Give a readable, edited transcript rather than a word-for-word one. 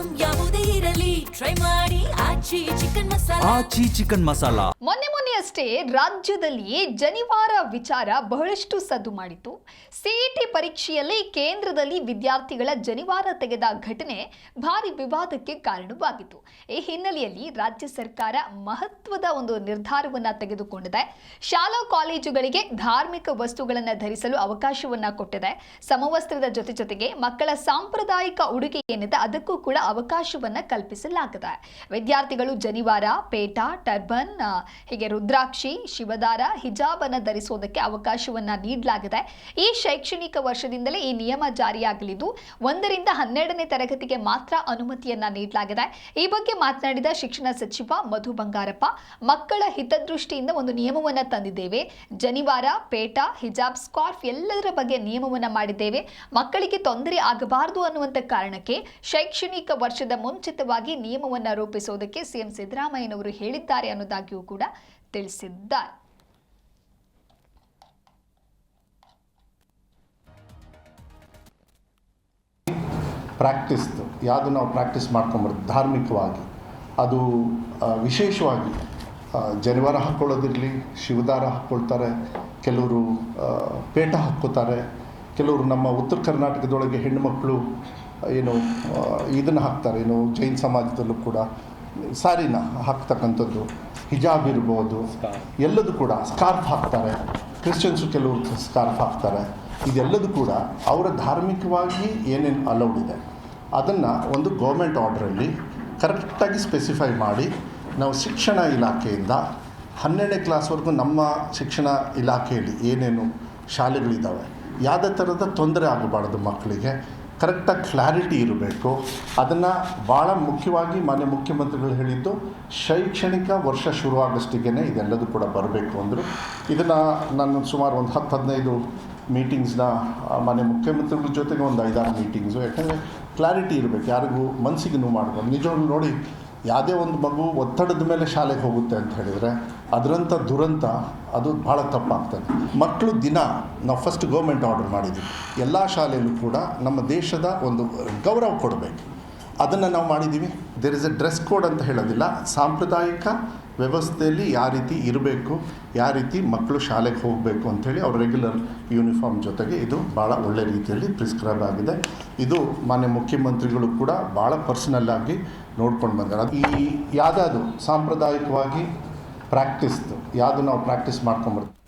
Item ಯಾವುದೇ ಇರಲಿ try ಮಾಡಿ ಆಚಿ ಚಿಕನ್ ಮಸಾಲಾ. ಮೊನ್ನೆಯಷ್ಟೇ ರಾಜ್ಯದಲ್ಲಿ ಜನಿವಾರ ವಿಚಾರ ಬಹಳಷ್ಟು ಸದ್ದು ಮಾಡಿತ್ತು. ಸಿಇಟಿ ಪರೀಕ್ಷೆಯಲ್ಲಿ ಕೇಂದ್ರದಲ್ಲಿ ವಿದ್ಯಾರ್ಥಿಗಳ ಜನಿವಾರ ತೆಗೆದ ಘಟನೆ ಭಾರಿ ವಿವಾದಕ್ಕೆ ಕಾರಣವಾಗಿತ್ತು. ಈ ಹಿನ್ನೆಲೆಯಲ್ಲಿ ರಾಜ್ಯ ಸರ್ಕಾರ ಮಹತ್ವದ ಒಂದು ನಿರ್ಧಾರವನ್ನ ತೆಗೆದುಕೊಂಡಿದೆ. ಶಾಲಾ ಕಾಲೇಜುಗಳಿಗೆ ಧಾರ್ಮಿಕ ವಸ್ತುಗಳನ್ನು ಧರಿಸಲು ಅವಕಾಶವನ್ನ ಕೊಟ್ಟಿದೆ. ಸಮವಸ್ತ್ರದ ಜೊತೆಗೆ ಮಕ್ಕಳ ಸಾಂಪ್ರದಾಯಿಕ ಉಡುಗೆ ಏನಿದೆ ಅದಕ್ಕೂ ಕೂಡ ಅವಕಾಶವನ್ನ ಕಲ್ಪಿಸಲಾಗಿದೆ. ವಿದ್ಯಾರ್ಥಿಗಳು ಜನಿವಾರ, ಪೇಟ, ಟರ್ಬನ್, ಹೀಗೆ ರುದ್ರಾಕ್ಷಿ, ಶಿವದಾರ, ಹಿಜಾಬ್ ಅನ್ನು ಧರಿಸುವುದಕ್ಕೆ ಅವಕಾಶವನ್ನ ನೀಡಲಾಗಿದೆ. ಈ ಶೈಕ್ಷಣಿಕ ವರ್ಷದಿಂದಲೇ ಈ ನಿಯಮ ಜಾರಿಯಾಗಲಿದ್ದು 1ರಿಂದ 12ನೇ ತರಗತಿಗೆ ಮಾತ್ರ ಅನುಮತಿಯನ್ನ ನೀಡಲಾಗಿದೆ. ಈ ಬಗ್ಗೆ ಮಾತನಾಡಿದ ಶಿಕ್ಷಣ ಸಚಿವ ಮಧು ಬಂಗಾರಪ್ಪ, ಮಕ್ಕಳ ಹಿತದೃಷ್ಟಿಯಿಂದ ಒಂದು ನಿಯಮವನ್ನ ತಂದಿದ್ದೇವೆ. ಜನಿವಾರ, ಪೇಟ, ಹಿಜಾಬ್, ಸ್ಕಾರ್ಫ್ ಎಲ್ಲದರ ಬಗ್ಗೆ ನಿಯಮವನ್ನ ಮಾಡಿದ್ದೇವೆ. ಮಕ್ಕಳಿಗೆ ತೊಂದರೆ ಆಗಬಾರದು ಅನ್ನುವಂತ ಕಾರಣಕ್ಕೆ ಶೈಕ್ಷಣಿಕ ವರ್ಷದ ಮುಂಚಿತವಾಗಿ ನಿಯಮವನ್ನ ರೂಪಿಸುವುದಕ್ಕೆ ಸಿಎಂ ಸಿದ್ದರಾಮಯ್ಯನವರು ಹೇಳಿದ್ದಾರೆ ಅನ್ನೋದಾಗಿಯೂ ಕೂಡ ತಿಳಿಸಿದ್ದಾರೆ. ಯಾವುದು ನಾವು ಪ್ರಾಕ್ಟೀಸ್ ಮಾಡ್ಕೊಂಬರ್ತೀವಿ ಧಾರ್ಮಿಕವಾಗಿ, ಅದು ವಿಶೇಷವಾಗಿ ಜನಿವಾರ ಹಾಕ್ಕೊಳ್ಳೋದಿರಲಿ, ಶಿವದಾರ ಹಾಕ್ಕೊಳ್ತಾರೆ, ಕೆಲವರು ಪೇಟ ಹಾಕ್ಕೋತಾರೆ, ಕೆಲವರು ನಮ್ಮ ಉತ್ತರ ಕರ್ನಾಟಕದೊಳಗೆ ಹೆಣ್ಣುಮಕ್ಕಳು ಇದನ್ನು ಹಾಕ್ತಾರೆ, ಜೈನ್ ಸಮಾಜದಲ್ಲೂ ಕೂಡ ಸಾರಿನ ಹಾಕ್ತಕ್ಕಂಥದ್ದು, ಹಿಜಾಬ್ ಇರ್ಬೋದು, ಎಲ್ಲದೂ ಕೂಡ ಸ್ಕಾರ್ಫ್ ಹಾಕ್ತಾರೆ, ಕ್ರಿಶ್ಚಿಯನ್ಸು ಕೆಲವರು ಸ್ಕಾರ್ಫ್ ಹಾಕ್ತಾರೆ. ಇದೆಲ್ಲದೂ ಕೂಡ ಅವರ ಧಾರ್ಮಿಕವಾಗಿ ಏನೇನು ಅಲೌಡ್ ಇದೆ ಅದನ್ನು ಒಂದು ಗೌರ್ಮೆಂಟ್ ಆರ್ಡ್ರಲ್ಲಿ ಕರೆಕ್ಟಾಗಿ ಸ್ಪೆಸಿಫೈ ಮಾಡಿ ನಾವು ಶಿಕ್ಷಣ ಇಲಾಖೆಯಿಂದ 12ನೇ ಕ್ಲಾಸ್ವರೆಗೂ ನಮ್ಮ ಶಿಕ್ಷಣ ಇಲಾಖೆಯಲ್ಲಿ ಏನೇನು ಶಾಲೆಗಳಿದ್ದಾವೆ ಯಾವುದೇ ಥರದ ತೊಂದರೆ ಆಗಬಾರ್ದು, ಮಕ್ಕಳಿಗೆ ಕರೆಕ್ಟಾಗಿ ಕ್ಲಾರಿಟಿ ಇರಬೇಕು. ಅದನ್ನು ಭಾಳ ಮುಖ್ಯವಾಗಿ ಮಾನ್ಯ ಮುಖ್ಯಮಂತ್ರಿಗಳು ಹೇಳಿದ್ದು ಶೈಕ್ಷಣಿಕ ವರ್ಷ ಶುರುವಾಗಷ್ಟಿಗೆ ಇದೆಲ್ಲದೂ ಕೂಡ ಬರಬೇಕು ಅಂದರು. ಇದನ್ನು ನಾನು ಸುಮಾರು ಒಂದು 10-15 ಮೀಟಿಂಗ್ಸ್ನ ಮಾನ್ಯ ಮುಖ್ಯಮಂತ್ರಿಗಳ ಜೊತೆಗೆ ಒಂದು 5-6 ಮೀಟಿಂಗ್ಸು, ಯಾಕಂದರೆ ಕ್ಲಾರಿಟಿ ಇರಬೇಕು, ಯಾರಿಗೂ ಮನಸ್ಸಿಗೆ ನೋವು ಮಾಡ್ಬೋದು. ನಿಜವಾಗ್ಲೂ ನೋಡಿ, ಯಾವುದೇ ಒಂದು ಮಗು ಒತ್ತಡದ ಮೇಲೆ ಶಾಲೆಗೆ ಹೋಗುತ್ತೆ ಅಂತ ಹೇಳಿದರೆ ಅದರಂಥ ದುರಂತ ಅದು ಭಾಳ ತಪ್ಪಾಗ್ತದೆ. ಮಕ್ಕಳು ದಿನ ನಾವು ಫಸ್ಟ್ ಗೌರ್ಮೆಂಟ್ ಆರ್ಡರ್ ಮಾಡಿದ್ವಿ, ಎಲ್ಲ ಶಾಲೆಯಲ್ಲೂ ಕೂಡ ನಮ್ಮ ದೇಶದ ಒಂದು ಗೌರವ ಕೊಡಬೇಕು, ಅದನ್ನು ನಾವು ಮಾಡಿದ್ದೀವಿ. There is a dress code ಅಂತ ಹೇಳೋದಿಲ್ಲ, ಸಾಂಪ್ರದಾಯಿಕ ವ್ಯವಸ್ಥೆಯಲ್ಲಿ ಯಾವ ರೀತಿ ಇರಬೇಕು, ಯಾವ ರೀತಿ ಮಕ್ಕಳು ಶಾಲೆಗೆ ಹೋಗಬೇಕು ಅಂಥೇಳಿ ಅವ್ರ ರೆಗ್ಯುಲರ್ ಯೂನಿಫಾರ್ಮ್ ಜೊತೆಗೆ ಇದು ಭಾಳ ಒಳ್ಳೆ ರೀತಿಯಲ್ಲಿ ಪ್ರಿಸ್ಕ್ರೈಬ್ ಆಗಿದೆ. ಇದು ಮಾನ್ಯ ಮುಖ್ಯಮಂತ್ರಿಗಳು ಕೂಡ ಭಾಳ ಪರ್ಸನಲ್ಲಾಗಿ ನೋಡ್ಕೊಂಡು ಬಂದಾರೆ. ಈ ಯಾವುದಾದ್ರು ಸಾಂಪ್ರದಾಯಿಕವಾಗಿ ಯಾವುದು ನಾವು ಪ್ರಾಕ್ಟೀಸ್ ಮಾಡ್ಕೊಂಬರ್ತೀವಿ